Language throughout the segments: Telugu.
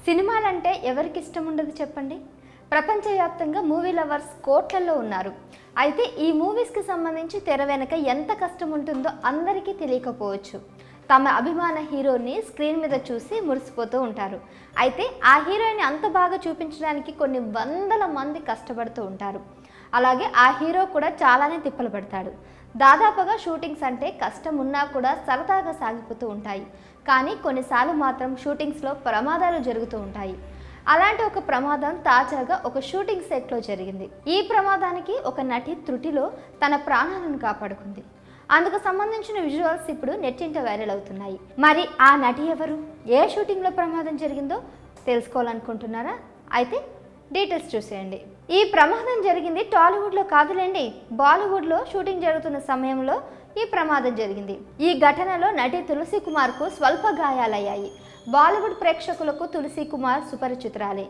సినిమాలంటే ఎవరికి ఇష్టం ఉండదు చెప్పండి. ప్రపంచవ్యాప్తంగా మూవీ లవర్స్ కోట్లల్లో ఉన్నారు. అయితే ఈ మూవీస్కి సంబంధించి తెర వెనక ఎంత కష్టం ఉంటుందో అందరికీ తెలియకపోవచ్చు. తమ అభిమాన హీరోని స్క్రీన్ మీద చూసి మురిసిపోతూ ఉంటారు. అయితే ఆ హీరోని అంత బాగా చూపించడానికి కొన్ని వందల మంది కష్టపడుతూ ఉంటారు. అలాగే ఆ హీరో కూడా చాలానే తిప్పలు పడతాడు. దాదాపుగా షూటింగ్స్ అంటే కష్టం ఉన్నా కూడా సరదాగా సాగిపోతూ ఉంటాయి. కానీ కొన్నిసార్లు మాత్రం షూటింగ్స్లో ప్రమాదాలు జరుగుతూ ఉంటాయి. అలాంటి ఒక ప్రమాదం తాజాగా ఒక షూటింగ్ సెట్లో జరిగింది. ఈ ప్రమాదానికి ఒక నటి త్రుటిలో తన ప్రాణాలను కాపాడుకుంది. అందుకు సంబంధించిన విజువల్స్ ఇప్పుడు నెట్టింట వైరల్ అవుతున్నాయి. మరి ఆ నటి ఎవరు, ఏ షూటింగ్లో ప్రమాదం జరిగిందో తెలుసుకోవాలనుకుంటున్నారా? అయితే డీటెయిల్స్ చూసేయండి. ఈ ప్రమాదం జరిగింది టాలీవుడ్లో కాదులేండి, బాలీవుడ్లో షూటింగ్ జరుగుతున్న సమయంలో ఈ ప్రమాదం జరిగింది. ఈ ఘటనలో నటి తులసి కుమార్కు స్వల్ప గాయాలయ్యాయి. బాలీవుడ్ ప్రేక్షకులకు తులసి కుమార్ సుపరిచితురాలే.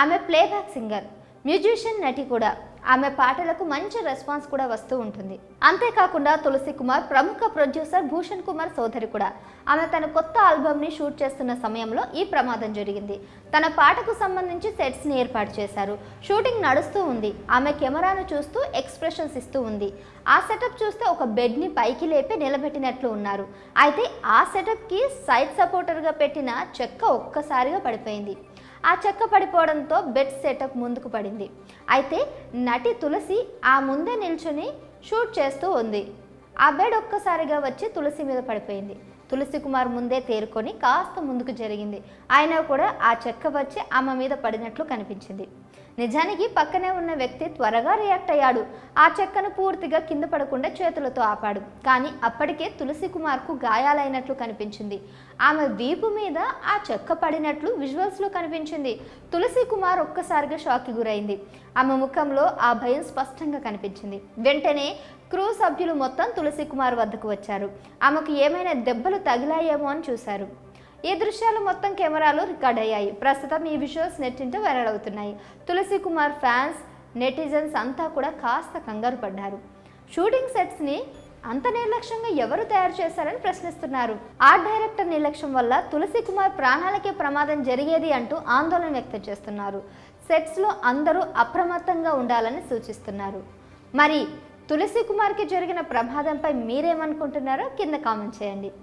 ఆమె ప్లేబ్యాక్ సింగర్, మ్యూజిషియన్, నటి కూడా. ఆమె పాటలకు మంచి రెస్పాన్స్ కూడా వస్తూ ఉంటుంది. అంతేకాకుండా తులసి కుమార్ ప్రముఖ ప్రొడ్యూసర్ భూషణ్ కుమార్ సోదరి కూడా. ఆమె తన కొత్త ఆల్బమ్ని షూట్ చేస్తున్న సమయంలో ఈ ప్రమాదం జరిగింది. తన పాటకు సంబంధించి సెట్స్ని ఏర్పాటు చేశారు. షూటింగ్ నడుస్తూ ఉంది. ఆమె కెమెరాను చూస్తూ ఎక్స్ప్రెషన్స్ ఇస్తూ ఉంది. ఆ సెటప్ చూస్తే ఒక బెడ్ని పైకి లేపి నిలబెట్టినట్లు ఉన్నారు. అయితే ఆ సెటప్కి సైడ్ సపోర్టర్గా పెట్టిన చెక్క ఒక్కసారిగా పడిపోయింది. ఆ చెక్క పడిపోవడంతో బెడ్ సెటప్ ముందుకు పడింది. అయితే నటి తులసి ఆ ముందే నిల్చుని షూట్ చేస్తూ ఉంది. ఆ బెడ్ ఒక్కసారిగా వచ్చి తులసి మీద పడిపోయింది. తులసి కుమార్ ముందే తేరుకొని కాస్త ముందుకు జరిగింది. అయినా కూడా ఆ చెక్క వచ్చి ఆమె మీద పడినట్లు కనిపించింది. నిజానికి పక్కనే ఉన్న వ్యక్తి త్వరగా రియాక్ట్ అయ్యాడు. ఆ చెక్కను పూర్తిగా కింద పడకుండా చేతులతో ఆపాడు. కానీ అప్పటికే తులసి కుమార్కు గాయాలైనట్లు కనిపించింది. ఆమె వీపు మీద ఆ చెక్క పడినట్లు విజువల్స్లో కనిపించింది. తులసి కుమార్ ఒక్కసారిగా షాక్కి గురైంది. ఆమె ముఖంలో ఆ భయం స్పష్టంగా కనిపించింది. వెంటనే క్రూ సభ్యులు మొత్తం తులసి కుమార్ వద్దకు వచ్చారు. ఆమెకు ఏమైనా దెబ్బలు తగిలాయేమో అని చూశారు. ఈ దృశ్యాలు మొత్తం కెమెరాలో రికార్డ్ అయ్యాయి. ప్రస్తుతం ఈ విజువల్స్ నెట్టింట వైరల్ అవుతున్నాయి. తులసి కుమార్ ఫ్యాన్స్, నెటిజన్స్ అంతా కూడా కాస్త కంగారు పడ్డారు. షూటింగ్ సెట్స్ని అంత నిర్లక్ష్యంగా ఎవరు తయారు చేశారని ప్రశ్నిస్తున్నారు. ఆర్ట్ డైరెక్టర్ నిర్లక్ష్యం వల్ల తులసి కుమార్ ప్రాణాలకే ప్రమాదం జరిగేది అంటూ ఆందోళన వ్యక్తం చేస్తున్నారు. సెట్స్లో అందరూ అప్రమత్తంగా ఉండాలని సూచిస్తున్నారు. మరి తులసి కుమార్కి జరిగిన ప్రమాదంపై మీరేమనుకుంటున్నారో కింద కామెంట్ చేయండి.